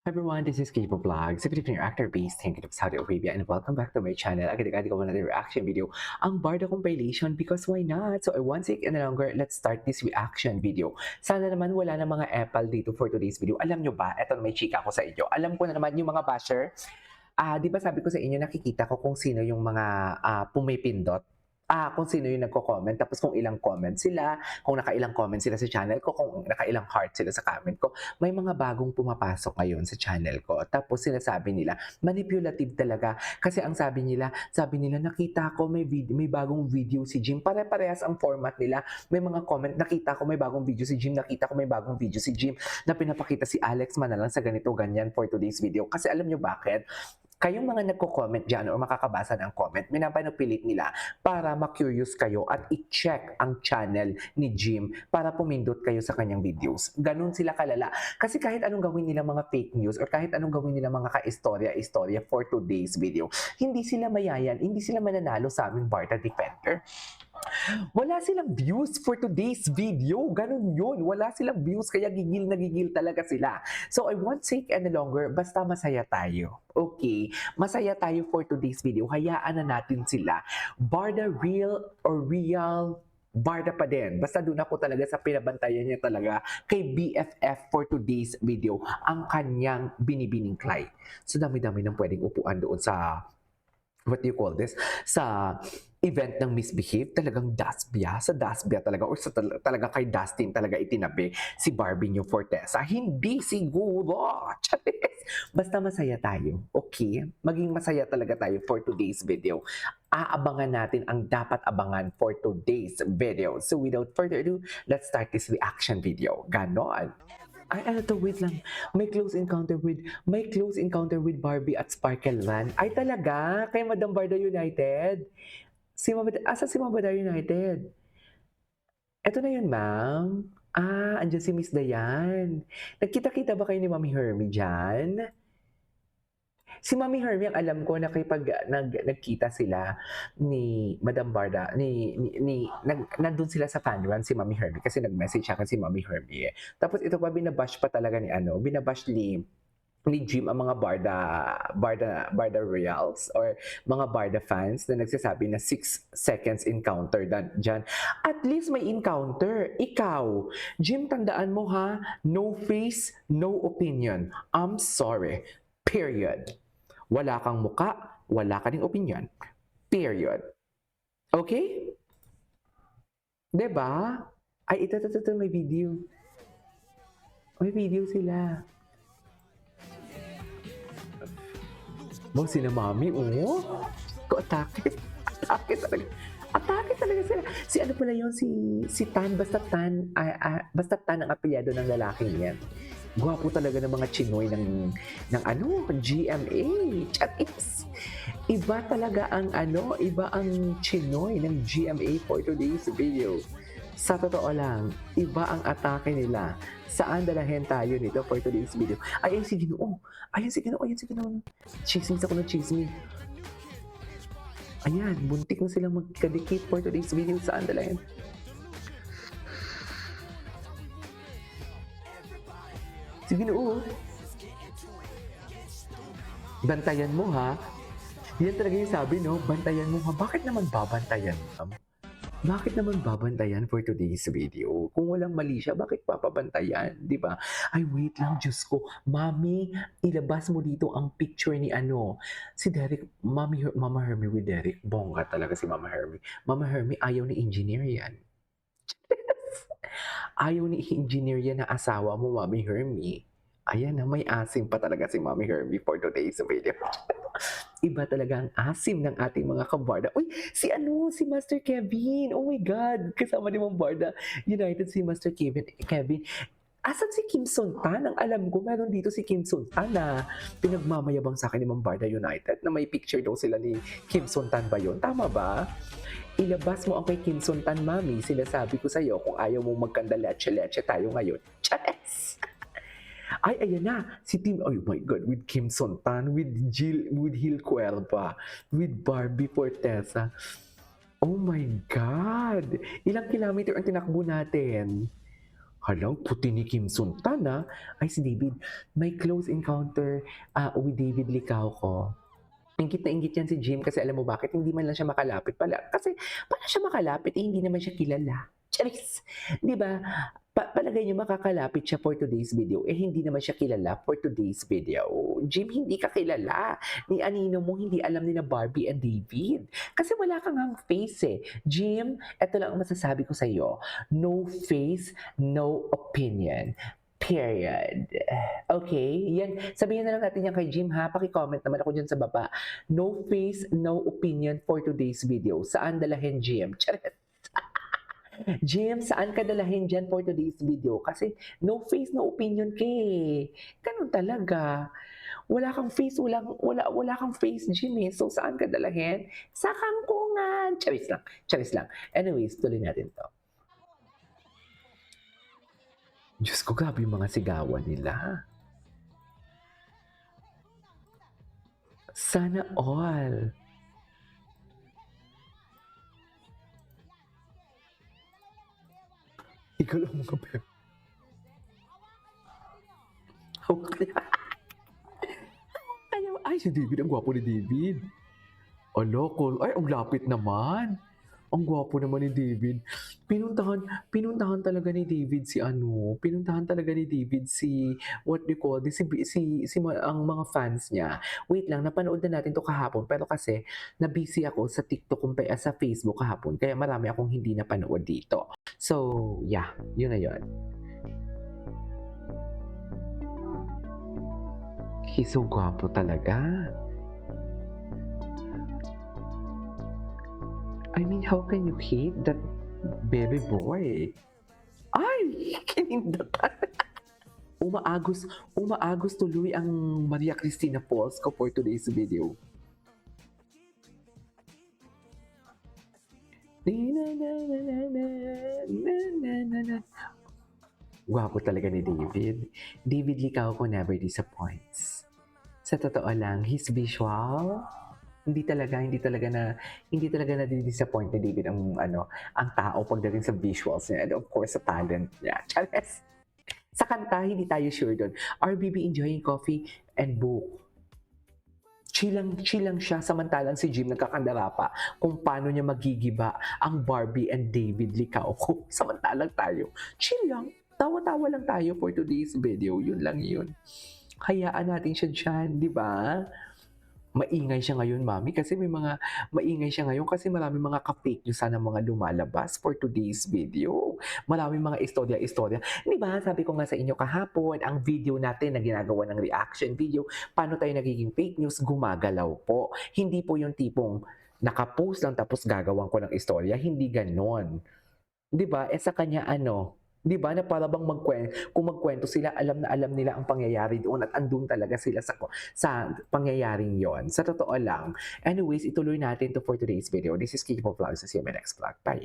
Hi everyone, this is Kibo Vlogs, a Filipino actor based in Saudi Arabia, and welcome back to my channel. Agad-agad ko another reaction video, ang Barda compilation, because why not? So I won't take any longer, let's start this reaction video. Sana naman wala na mga epal dito for today's video. Alam nyo ba, eto may chika ko sa inyo. Alam ko na naman yung mga basher, di ba sabi ko sa inyo, nakikita ko kung sino yung mga pumipindot. Kung sino yung nagko-comment, tapos kung ilang comment sila, kung nakailang comment sila sa channel ko, kung nakailang heart sila sa comment ko. May mga bagong pumapasok ngayon sa channel ko. Tapos sinasabi nila, manipulative talaga. Kasi ang sabi nila nakita ko may bagong video si Jim. Pare-parehas ang format nila. May mga comment, nakita ko may bagong video si Jim, nakita ko may bagong video si Jim na pinapakita si Alex Manalang sa ganito ganyan for today's video. Kasi alam nyo bakit? Kayong mga nagko-comment dyan or makakabasa ng comment, minapanupilit nila para ma-curious kayo at i-check ang channel ni Jim para pumindot kayo sa kanyang videos. Ganun sila kalala. Kasi kahit anong gawin nila mga fake news or kahit anong gawin nila mga ka-istorya for today's video, hindi sila mayayan, hindi sila mananalo sa aming Barda Defender. Wala silang views for today's video. Ganun yun. Wala silang views kaya gigil na gigil talaga sila. So I won't take any longer. Basta masaya tayo. Okay? Masaya tayo for today's video. Hayaan na natin sila. Barda real or real Barda pa din. Basta doon ako talaga sa pinabantayan niya talaga kay BFF for today's video ang kanyang binibiningklay. So dami-dami nang pwedeng upuan doon sa what do you call this? Sa event ng Misbehave, talagang sa Dasbia talaga, or talaga kay Dustin talaga itinabi si Barbie New Fortesa. Hindi siguro. Charis. Basta masaya tayo, okay? Maging masaya talaga tayo for today's video. Aabangan natin ang dapat abangan for today's video. So without further ado, let's start this reaction video. Ganon. Ay, ano to, wait lang. May close encounter with Barbie at Sparkle Run. Ay, talaga? Kay Madam Barda United? Asa si Madam Barda United? Eto na yun, ma'am. Andyan si Miss Dayan. Nagkita-kita ba kayo ni Mami Hermie dyan? Si Mami Hermie, ang alam ko na kapag nagkita sila ni Madam Barda, nandun sila sa fan run si Mami Hermie kasi nag-message siya si Mami Hermie. Tapos ito pa, binabash pa talaga binabash ni Jim ang mga Barda Royals or mga Barda fans na nagsasabi na 6 seconds encounter dyan. At least may encounter. Ikaw, Jim, tandaan mo ha, no face, no opinion. I'm sorry. Period. Wala kang muka, wala ka ding opinion. Period. Okay? 'Di ba? Ay, ito, may video. May video sila. Sina Mami, Atake. Atake talaga. Atake talaga sila. Si ano pala yun, si Tan, basta Tan ang apelyado ng lalaking yan. Gwapo talaga ng mga Chinoy ng GMA. Chat is. Iba talaga iba ang Chinoy ng GMA for today's video. Sa totoo lang, iba ang atake nila. Saan dalahin tayo nito for today's video? Ayan si Ginoo. Chismis ako ng chismis. Ayan, buntik na silang magkadikit for today's video. Saan dalahin? Si Ginoo. Bantayan mo ha. Yan talaga yung sabi, no? Bantayan mo ha. Bakit naman babantayan mo? Bakit naman babantayan for today's video? Kung walang mali siya, bakit papabantayan? Di ba? Ay, wait lang, Diyos ko. Mami, ilabas mo dito ang picture ni si Derek, Mama Hermie with Derek. Bongga talaga si Mama Hermie. Mama Hermie, ayaw ni engineer yan. Ayaw ni engineer yan na asawa mo, Mami Hermie. Ayan na, may asim pa talaga si Mami Hermie for today's video. Iba talaga ang asim ng ating mga kabarda. Uy, si Master Kevin. Oh my God, kasama ni Ma'am Barda United si Master Kevin. Asan si Kim Suntan? Ang alam ko, meron dito si Kim Suntan na pinagmamayabang sa akin ni Ma'am Barda United na may picture daw sila ni Kim Suntan ba yun? Tama ba? Ilabas mo ang kay Kim Suntan, Mami. Sinasabi ko sa'yo kung ayaw mong magkanda leche-leche tayo ngayon. Chares! Ay, ayan na. Si Team, oh my God, with Kim Sontan, with Hil Cuerva, with Barbie Fortesa. Oh my God! Ilang kilometer ang tinakbo natin? Halang puti ni Kim Suntan, Ay, si David. May close encounter with David Licauco. Inggit na inggit yan si Jim kasi alam mo bakit? Hindi man lang siya makalapit pala. Kasi paano siya makalapit? Eh, hindi naman siya kilala. Charis! Di ba? Palagay niyo makakalapit siya for today's video. Eh, hindi naman siya kilala for today's video. Jim, hindi ka kilala. Ni Anino mo, hindi alam ni na Barbie and David. Kasi wala kang ang face eh. Jim, eto lang ang masasabi ko sa iyo. No face, no opinion. Period. Okay, yan. Sabihin na lang natin yan kay Jim ha. Paki-comment naman ako dyan sa baba. No face, no opinion for today's video. Saan dalahin, Jim? Charet. Jim, saan ka dalahin dyan for today's video? Kasi no face, no opinion ka eh. Ganun talaga. Wala kang face, wala kang face, Jim eh. So, saan ka dalahin? Sa kangkungan. Charis lang. Charis lang. Anyways, tuloy natin to. Diyos ko, grabe yung mga sigawan nila. Sana all. Ikaw lang mga pep. Ay, si David. Ang gwapo ni David. Aloko. Ay, ang lapit naman. Ang gwapo naman ni David. Pinuntahan talaga ni David si pinuntahan talaga ni David si, what do you call this, ang mga fans niya. Wait lang, napanood na natin to kahapon, pero kasi, na-busy ako sa TikTok sa Facebook kahapon, kaya marami akong hindi napanood dito. So, yeah, yun na yun. He's so gwapo talaga. I mean, how can you hate that baby boy? Ay, kinindatan. Umaagos tuloy ang Maria Cristina Falls ko for today's video. Gwapo talaga ni David. David Licauco never disappoints. Sa totoo lang, his visual, hindi talaga na-disappoint ni David ang tao pagdating sa visuals niya and of course sa talent niya. Chares! Sa kanta, hindi tayo sure doon. RBB enjoying coffee and book. Chill lang siya samantalang si Jim nagkakandara pa kung paano niya magigiba ang Barbie and David Licauco. Samantalang tayo, chill lang. Tawa-tawa lang tayo for today's video. Yun lang yun. Hayaan natin siya dyan, di ba? Maingay siya ngayon, mami, kasi maingay siya ngayon kasi maraming mga ka-fake news sana mga lumalabas for today's video. Maraming mga istorya. Di ba, sabi ko nga sa inyo kahapon, ang video natin na ginagawa ng reaction video, paano tayo nagiging fake news, gumagalaw po. Hindi po yung tipong nakapost lang tapos gagawan ko ng istorya, hindi ganon. Di ba? Sa kanya di ba na para bang kung magkwento sila, alam na alam nila ang pangyayari doon at andun talaga sila sa pangyayaring yon. Sa totoo lang. Anyways, ituloy natin to for today's video. This is Kiko Vlogs. See you in my next vlog. Bye!